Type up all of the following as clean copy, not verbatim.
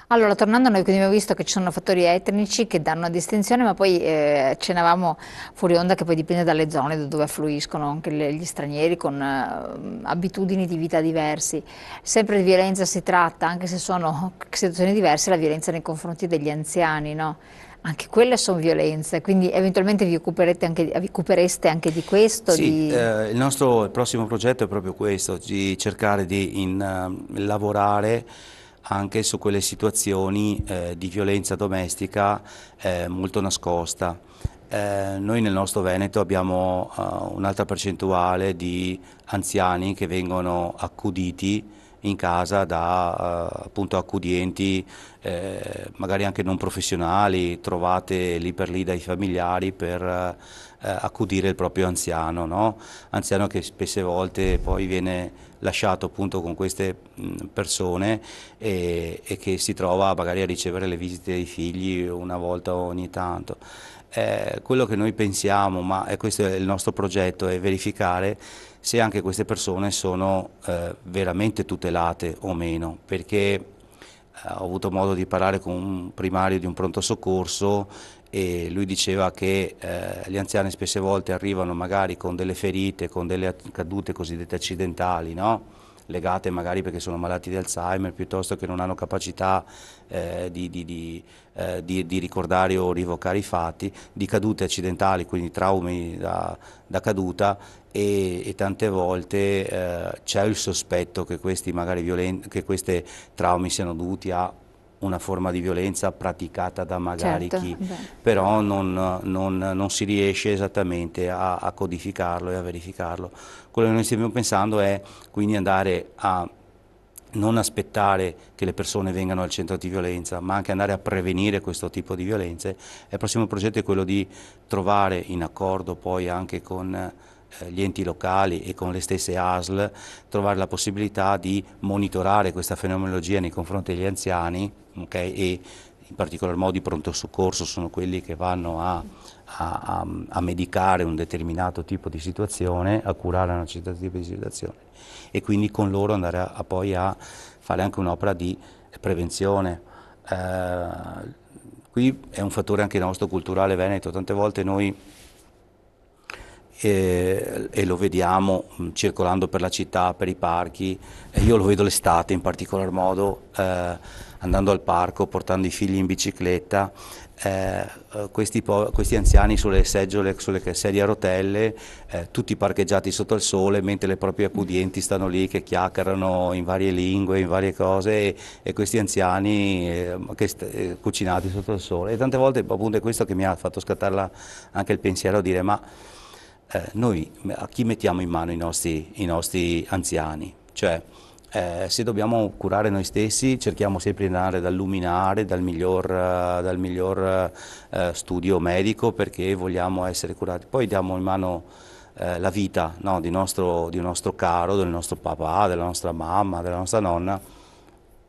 Allora, tornando a noi, quindi abbiamo visto che ci sono fattori etnici che danno una distinzione, ma poi accennavamo fuori onda che poi dipende dalle zone da dove affluiscono anche gli stranieri con abitudini di vita diversi. Sempre di violenza si tratta, anche se sono situazioni diverse, la violenza nei confronti degli anziani, no? Anche quelle sono violenze, quindi eventualmente vi occupereste anche di questo, Sì, di... il prossimo progetto è proprio questo, di cercare di lavorare anche su quelle situazioni di violenza domestica molto nascosta. Noi nel nostro Veneto abbiamo un'alta percentuale di anziani che vengono accuditi in casa da appunto accudienti magari anche non professionali, trovate lì per lì dai familiari per accudire il proprio anziano, no? Anziano che spesse volte poi viene lasciato appunto con queste persone e che si trova magari a ricevere le visite dei figli una volta ogni tanto. Quello che noi pensiamo, ma questo è il nostro progetto, è verificare se anche queste persone sono veramente tutelate o meno, perché ho avuto modo di parlare con un primario di un pronto soccorso e lui diceva che gli anziani spesse volte arrivano magari con delle ferite, con delle cadute cosiddette accidentali, no? Legate magari perché sono malati di Alzheimer, piuttosto che non hanno capacità di ricordare o rivocare i fatti, di cadute accidentali, quindi traumi da caduta e tante volte c'è il sospetto che questi magari che questi traumi siano dovuti a una forma di violenza praticata da magari Certo, chi, beh. però non si riesce esattamente a codificarlo e a verificarlo. Quello che noi stiamo pensando è quindi andare a non aspettare che le persone vengano al centro di violenza, ma anche andare a prevenire questo tipo di violenze. E il prossimo progetto è quello di trovare in accordo poi anche con gli enti locali e con le stesse ASL, trovare la possibilità di monitorare questa fenomenologia nei confronti degli anziani, okay? E in particolar modo i pronto soccorso sono quelli che vanno a medicare un determinato tipo di situazione, a curare un certo tipo di situazione e quindi con loro andare poi a fare anche un'opera di prevenzione. Qui è un fattore anche nostro culturale veneto, tante volte noi e lo vediamo circolando per la città, per i parchi, e io lo vedo l'estate in particolar modo, andando al parco, portando i figli in bicicletta, questi anziani sulle seggiole, sulle sedie a rotelle, tutti parcheggiati sotto il sole, mentre le proprie accudienti stanno lì che chiacchierano in varie lingue, in varie cose, e questi anziani cucinati sotto il sole. E tante volte appunto è questo che mi ha fatto scattare anche il pensiero a dire ma noi a chi mettiamo in mano i nostri anziani? Cioè, se dobbiamo curare noi stessi, cerchiamo sempre di andare dal luminare, dal miglior studio medico perché vogliamo essere curati. Poi diamo in mano la vita, no, di un nostro caro, del nostro papà, della nostra mamma, della nostra nonna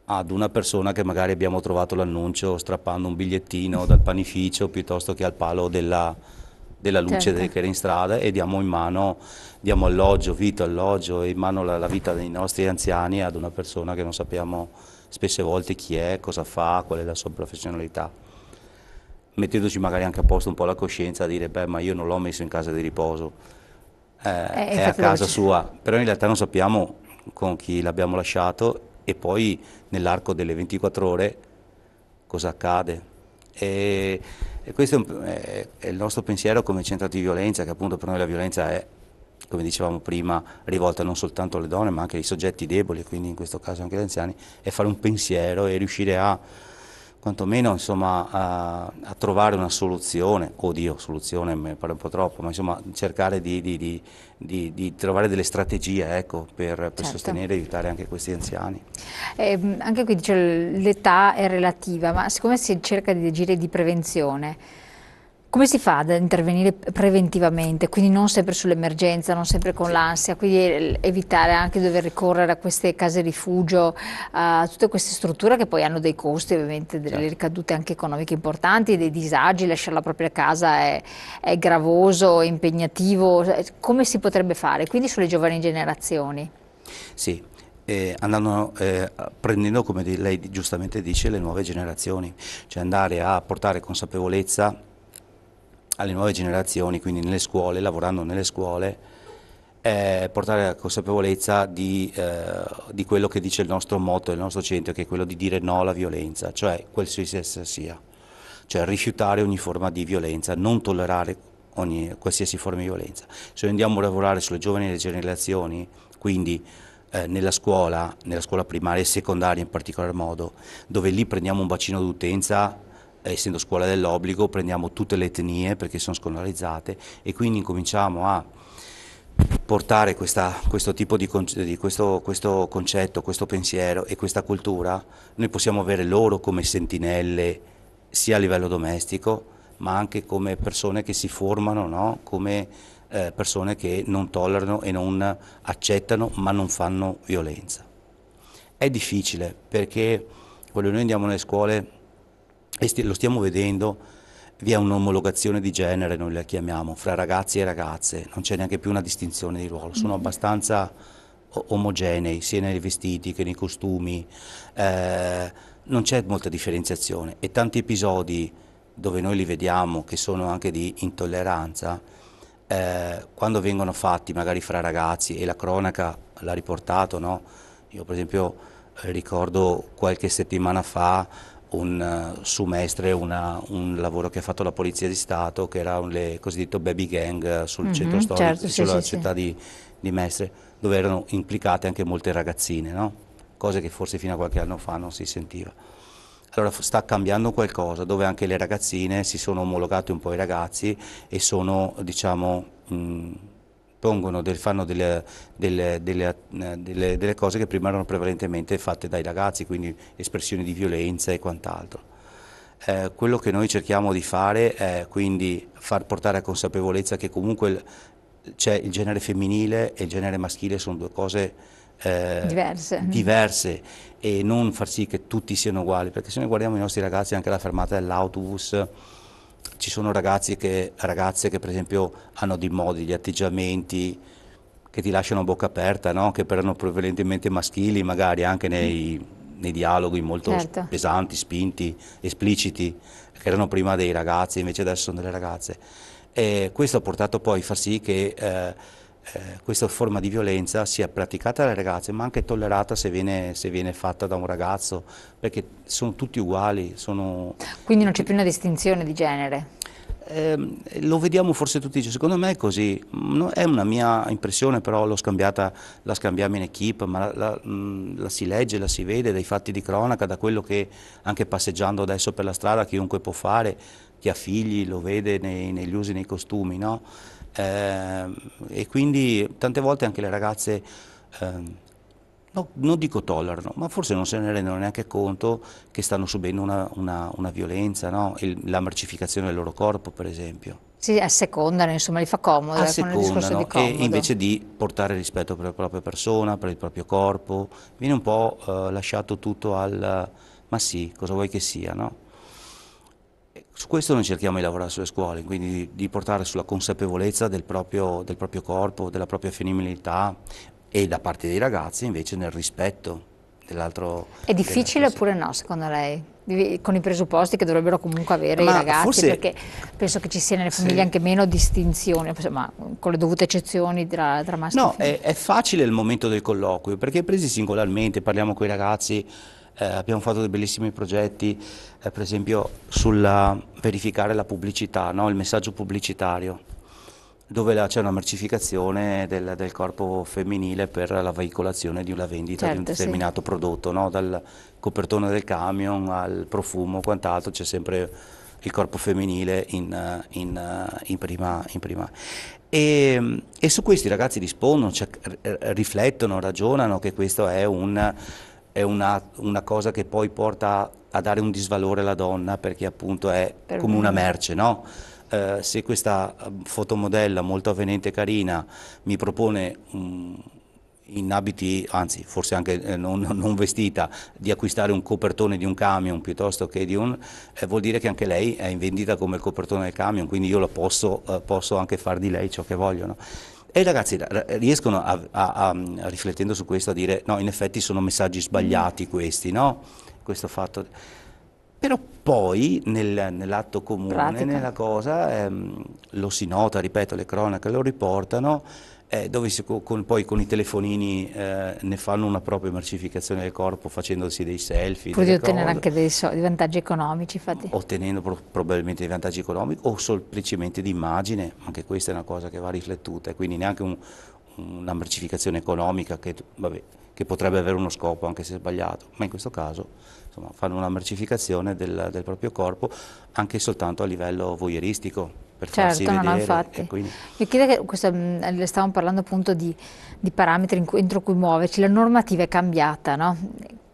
ad una persona che magari abbiamo trovato l'annuncio strappando un bigliettino dal panificio piuttosto che al palo della luce Certo. che era in strada e diamo in mano, diamo alloggio, vita, alloggio e in mano la vita dei nostri anziani ad una persona che non sappiamo spesse volte chi è, cosa fa, qual è la sua professionalità, mettendoci magari anche a posto un po' la coscienza a dire beh ma io non l'ho messo in casa di riposo, è a Infatti dove casa c'è... sua, però in realtà non sappiamo con chi l'abbiamo lasciato e poi nell'arco delle 24 ore cosa accade. E, e questo è il nostro pensiero come centro di violenza, che appunto per noi la violenza è, come dicevamo prima, rivolta non soltanto alle donne ma anche ai soggetti deboli, quindi in questo caso anche agli anziani, è fare un pensiero e riuscire a quantomeno insomma, a trovare una soluzione, oddio, soluzione mi pare un po' troppo, ma insomma cercare di trovare delle strategie ecco, per Certo. sostenere e aiutare anche questi anziani. Anche qui dice l'età è relativa, ma siccome si cerca di agire di prevenzione, come si fa ad intervenire preventivamente? Quindi non sempre sull'emergenza, non sempre con Sì. l'ansia, quindi evitare anche di dover ricorrere a queste case rifugio, a tutte queste strutture che poi hanno dei costi, ovviamente delle Certo. ricadute anche economiche importanti, dei disagi, lasciare la propria casa è gravoso, è impegnativo. Come si potrebbe fare? Quindi sulle giovani generazioni. Sì, andando, prendendo, come lei giustamente dice, le nuove generazioni, cioè andare a portare consapevolezza alle nuove generazioni, quindi nelle scuole, lavorando nelle scuole, portare la consapevolezza di quello che dice il nostro motto, il nostro centro, che è quello di dire no alla violenza, cioè qualsiasi essa sia, cioè rifiutare ogni forma di violenza, non tollerare qualsiasi forma di violenza. Se noi andiamo a lavorare sulle giovani generazioni, quindi nella scuola primaria e secondaria in particolar modo, dove lì prendiamo un bacino d'utenza, essendo scuola dell'obbligo, prendiamo tutte le etnie perché sono scolarizzate e quindi incominciamo a portare questo tipo di questo concetto, questo pensiero e questa cultura. Noi possiamo avere loro come sentinelle sia a livello domestico, ma anche come persone che si formano, no? Come persone che non tollerano e non accettano, ma non fanno violenza. È difficile perché quando noi andiamo nelle scuole e lo stiamo vedendo, vi è un'omologazione di genere, noi la chiamiamo, fra ragazzi e ragazze, non c'è neanche più una distinzione di ruolo, sono abbastanza omogenei sia nei vestiti che nei costumi, non c'è molta differenziazione e tanti episodi dove noi li vediamo che sono anche di intolleranza, quando vengono fatti magari fra ragazzi e la cronaca l'ha riportato, no? Io per esempio ricordo qualche settimana fa su Mestre un lavoro che ha fatto la Polizia di Stato, che era le cosiddette baby gang sul centro storico, certo, sì, sulla sì, sì. città di Mestre, dove erano implicate anche molte ragazzine, no? Cose che forse fino a qualche anno fa non si sentiva. Allora sta cambiando qualcosa, dove anche le ragazzine si sono omologate un po' ai ragazzi e sono, diciamo, fanno delle cose che prima erano prevalentemente fatte dai ragazzi, quindi espressioni di violenza e quant'altro. Quello che noi cerchiamo di fare è quindi far portare a consapevolezza che comunque c'è il genere femminile e il genere maschile, sono due cose Diverse. diverse e non far sì che tutti siano uguali, perché se noi guardiamo i nostri ragazzi anche alla fermata dell'autobus, ci sono ragazze che per esempio hanno dei modi, degli atteggiamenti che ti lasciano a bocca aperta, no? Che erano prevalentemente maschili, magari anche nei dialoghi molto Certo. pesanti, spinti, espliciti, che erano prima dei ragazzi, invece adesso sono delle ragazze. E questo ha portato poi a far sì che questa forma di violenza sia praticata dalle ragazze, ma anche tollerata se viene fatta da un ragazzo, perché sono tutti uguali. Quindi non c'è più una distinzione di genere. Lo vediamo forse tutti i giorni, secondo me è così, è una mia impressione, però la scambiamo in equipe, ma la si legge, la si vede dai fatti di cronaca, da quello che anche passeggiando adesso per la strada chiunque può fare, chi ha figli lo vede negli usi, nei costumi, no? E quindi tante volte anche le ragazze, non dico tollerano, ma forse non se ne rendono neanche conto che stanno subendo una violenza, no? La mercificazione del loro corpo, per esempio. Si assecondano, insomma, li fa comodo, con il discorso di Assecondano e comodo. invece di portare rispetto per la propria persona, per il proprio corpo, viene un po' lasciato tutto ma sì, cosa vuoi che sia, no? Su questo noi cerchiamo di lavorare sulle scuole, quindi di portare sulla consapevolezza del proprio corpo, della propria femminilità e da parte dei ragazzi invece nel rispetto È difficile dell'altro. oppure no, secondo lei? Con i presupposti che dovrebbero comunque avere i Ma ragazzi, forse perché penso che ci sia nelle famiglie sì. anche meno distinzioni, ma con le dovute eccezioni tra maschi e No, femmine. è facile il momento del colloquio, perché presi singolarmente, parliamo con i ragazzi, abbiamo fatto dei bellissimi progetti, per esempio sul verificare la pubblicità, no? Il messaggio pubblicitario, dove c'è una mercificazione del corpo femminile per la veicolazione di una vendita di un Certo, sì. determinato prodotto, no? Dal copertone del camion al profumo, quant'altro, c'è sempre il corpo femminile in prima. E su questo i ragazzi rispondono, cioè, riflettono, ragionano che questo è una cosa che poi porta a dare un disvalore alla donna perché appunto è Per- come una merce, no? Se questa fotomodella molto avvenente e carina mi propone in abiti, anzi forse anche non vestita, di acquistare un copertone di un camion piuttosto che vuol dire che anche lei è in vendita come il copertone del camion, quindi io posso anche far di lei ciò che voglio, no? E i ragazzi riescono riflettendo su questo, a dire no, in effetti sono messaggi sbagliati questi, no? Questo fatto. Però poi nell'atto comune, Pratica. nella cosa, lo si nota, ripeto, le cronache lo riportano, dove poi con i telefonini ne fanno una propria mercificazione del corpo facendosi dei selfie, Pur di delle ottenere cose, anche dei vantaggi economici, infatti. ottenendo probabilmente dei vantaggi economici o semplicemente di immagine, anche questa è una cosa che va riflettuta, e quindi neanche una mercificazione economica che, vabbè, che potrebbe avere uno scopo anche se sbagliato, ma in questo caso insomma, fanno una mercificazione del proprio corpo anche soltanto a livello voyeuristico per farsi Certo, no, no, vedere. infatti. E quindi Mi chiede che le stavamo parlando appunto di parametri entro cui muoverci, la normativa è cambiata, no?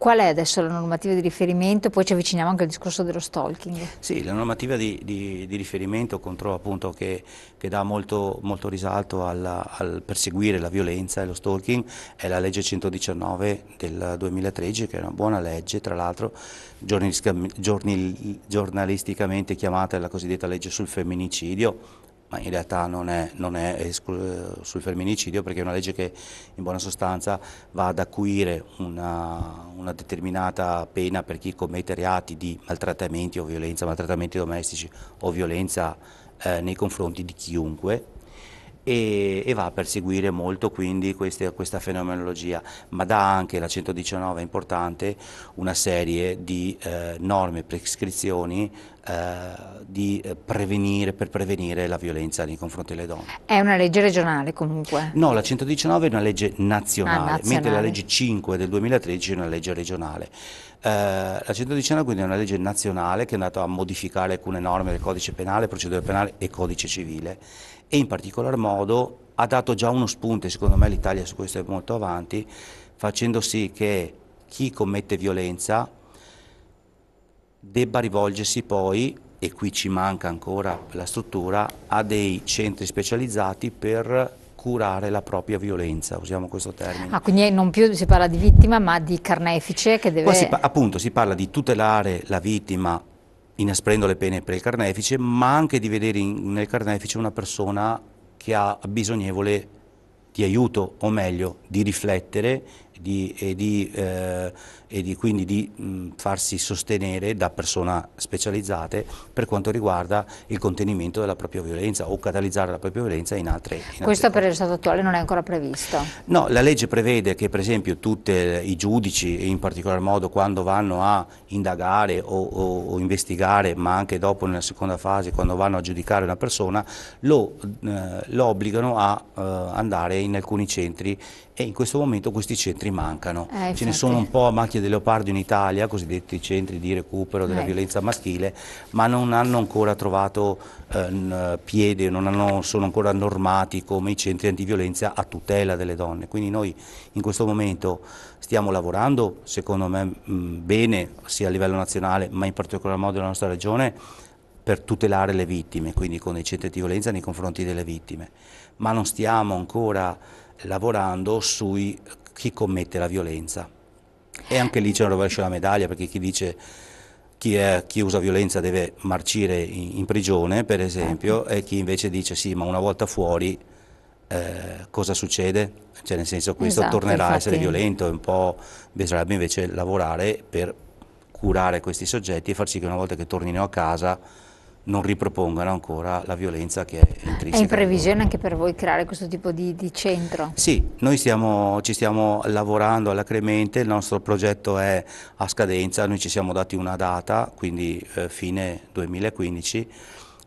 Qual è adesso la normativa di riferimento? Poi ci avviciniamo anche al discorso dello stalking. sì, la normativa di riferimento contro appunto che dà molto risalto al perseguire la violenza e lo stalking è la legge 119 del 2013, che è una buona legge, tra l'altro giornalisticamente chiamata la cosiddetta legge sul femminicidio, ma in realtà non è sul femminicidio, perché è una legge che in buona sostanza va ad acuire una determinata pena per chi commette reati di maltrattamenti o violenza, maltrattamenti domestici o violenza nei confronti di chiunque, e va a perseguire molto quindi questa fenomenologia, ma dà anche, la 119 è importante, una serie di norme e prescrizioni per prevenire la violenza nei confronti delle donne. È una legge regionale comunque. No, la 119 è una legge Ah, nazionale, mentre la nazionale. legge 5 del 2013 è una legge regionale. La 119 quindi è una legge nazionale che è andata a modificare alcune norme del codice penale, procedura penale e codice civile, e in particolar modo ha dato già uno spunto, e secondo me l'Italia su questo è molto avanti, facendo sì che chi commette violenza debba rivolgersi poi, e qui ci manca ancora la struttura, a dei centri specializzati per curare la propria violenza, usiamo questo termine. Ah, quindi non più si parla di vittima, ma di carnefice che Qua deve... appunto si parla di tutelare la vittima inasprendo le pene per il carnefice, ma anche di vedere nel carnefice una persona che ha bisognevole di aiuto, o meglio, di riflettere quindi di farsi sostenere da persone specializzate per quanto riguarda il contenimento della propria violenza o catalizzare la propria violenza in altre Questo per cose. lo stato attuale non è ancora previsto. No, la legge prevede che per esempio tutti i giudici, e in particolar modo quando vanno a indagare o investigare, ma anche dopo nella seconda fase quando vanno a giudicare una persona, lo obbligano a andare in alcuni centri, e in questo momento questi centri mancano. Ce ne Infatti. sono un po' a macchia di leopardo in Italia, cosiddetti centri di recupero della violenza maschile, ma non hanno ancora trovato piede, sono ancora normati come i centri antiviolenza a tutela delle donne. Quindi noi in questo momento stiamo lavorando, secondo me bene, sia a livello nazionale, ma in particolar modo nella nostra regione, per tutelare le vittime, quindi con i centri di violenza nei confronti delle vittime, ma non stiamo ancora lavorando su chi commette la violenza. E anche lì c'è un rovescio della medaglia, perché chi dice chi usa violenza deve marcire in prigione, per esempio, e chi invece dice sì, ma una volta fuori cosa succede? Cioè, nel senso, questo Esatto, tornerà a essere infatti. violento, un po' bisognerebbe invece lavorare per curare questi soggetti e far sì che una volta che tornino a casa non ripropongano ancora la violenza che è È in intrinseca nel loro. previsione anche per voi creare questo tipo di centro? Sì, noi ci stiamo lavorando alacremente, il nostro progetto è a scadenza, noi ci siamo dati una data, quindi fine 2015,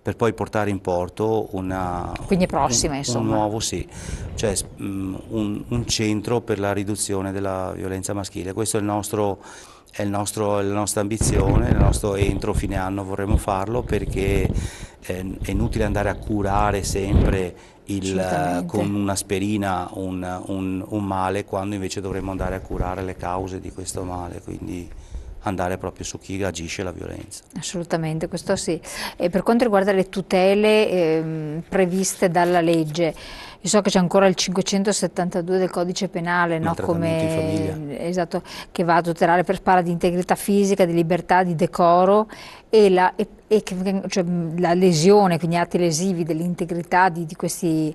per poi portare in porto Quindi è prossima, un insomma. nuovo, sì, cioè un centro per la riduzione della violenza maschile. Questo è la nostra ambizione, entro fine anno vorremmo farlo, perché è inutile andare a curare sempre Assolutamente. con un'aspirina un male, quando invece dovremmo andare a curare le cause di questo male, quindi andare proprio su chi agisce la violenza. Assolutamente, questo sì. E per quanto riguarda le tutele previste dalla legge, Io so che c'è ancora il 572 del codice penale, no? Maltrattamento in famiglia. Esatto, che va a tutelare, parla di integrità fisica, di libertà, di decoro cioè, la lesione, quindi atti lesivi dell'integrità di queste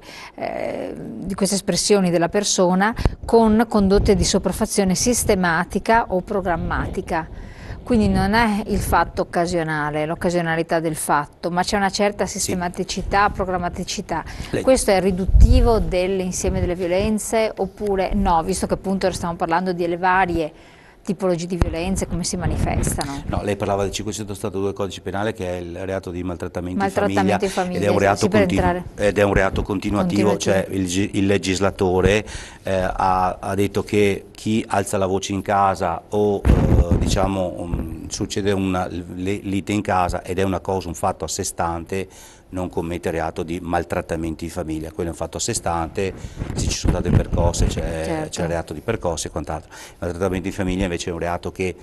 espressioni della persona con condotte di sopraffazione sistematica o programmatica. Quindi non è il fatto occasionale, l'occasionalità del fatto, ma c'è una certa Sì. sistematicità, programmaticità. Lei- Questo è riduttivo dell'insieme delle violenze oppure no, visto che appunto stiamo parlando di varie tipologie di violenze, come si manifestano? No, lei parlava del 572 codice penale, che è il reato di maltrattamento in famiglia, Maltrattamento in ed è un famiglia, reato sì, per entrare. ed è un reato continuativo, cioè Continuativo. il legislatore ha detto che chi alza la voce in casa o diciamo succede una lite in casa ed è una cosa, un fatto a sé stante, non commette reato di maltrattamento in famiglia. Quello è un fatto a sé stante, se ci sono state percosse c'è il Certo. reato di percosse e quant'altro. Il maltrattamento in famiglia invece è un reato che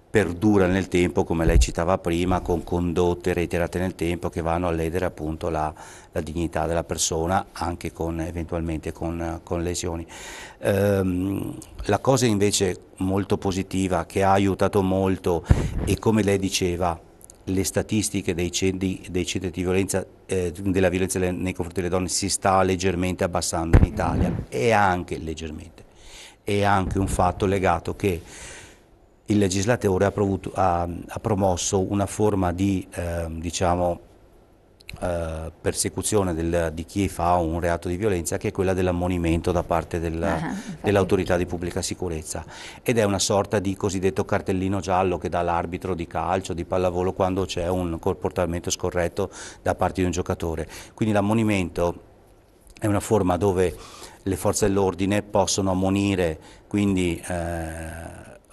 perdura nel tempo, come lei citava prima, con condotte reiterate nel tempo che vanno a ledere appunto la dignità della persona, anche eventualmente con lesioni. La cosa invece molto positiva che ha aiutato molto, e come lei diceva, le statistiche dei centri di violenza, della violenza nei confronti delle donne si sta leggermente abbassando in Italia, e anche leggermente, è anche un fatto legato che il legislatore ha promosso una forma di diciamo, persecuzione di chi fa un reato di violenza, che è quella dell'ammonimento da parte Infatti. dell'autorità di pubblica sicurezza, ed è una sorta di cosiddetto cartellino giallo che dà l'arbitro di calcio, di pallavolo, quando c'è un comportamento scorretto da parte di un giocatore. Quindi l'ammonimento è una forma dove le forze dell'ordine possono ammonire, quindi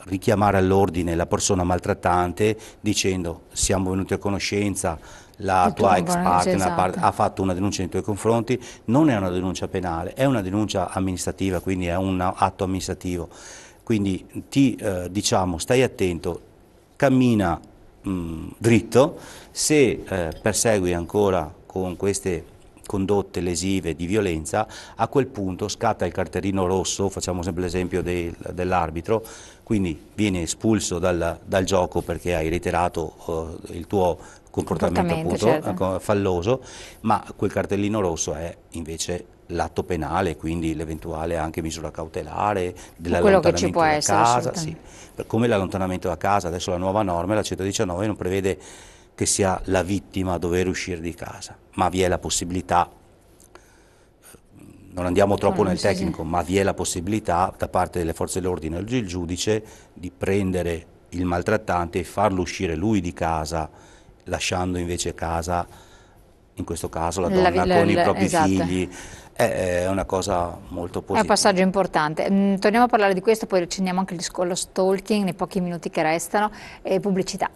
richiamare all'ordine la persona maltrattante dicendo: siamo venuti a conoscenza, la Il tua tuo, ex sì, partner esatto. ha fatto una denuncia nei tuoi confronti. Non è una denuncia penale, è una denuncia amministrativa, quindi è un atto amministrativo. Quindi diciamo, stai attento, cammina dritto. Se persegui ancora con queste condotte lesive di violenza, a quel punto scatta il cartellino rosso, facciamo sempre l'esempio dell'arbitro, quindi vieni espulso dal gioco perché hai reiterato il tuo comportamento Comportamento, appunto certo. falloso, ma quel cartellino rosso è invece l'atto penale, quindi l'eventuale anche misura cautelare, Quello che ci può dell'allontanamento da essere, casa, sì. assolutamente. Come l'allontanamento da casa, adesso la nuova norma, la 119, non prevede che sia la vittima a dover uscire di casa, ma vi è la possibilità, non andiamo troppo nel Sì, sì. tecnico, ma vi è la possibilità da parte delle forze dell'ordine o del giudice di prendere il maltrattante e farlo uscire lui di casa, lasciando invece casa, in questo caso la donna con i propri Esatto. figli. È una cosa molto È un passaggio positiva. importante. Torniamo a parlare di questo, poi accendiamo anche lo stalking nei pochi minuti che restano e pubblicità.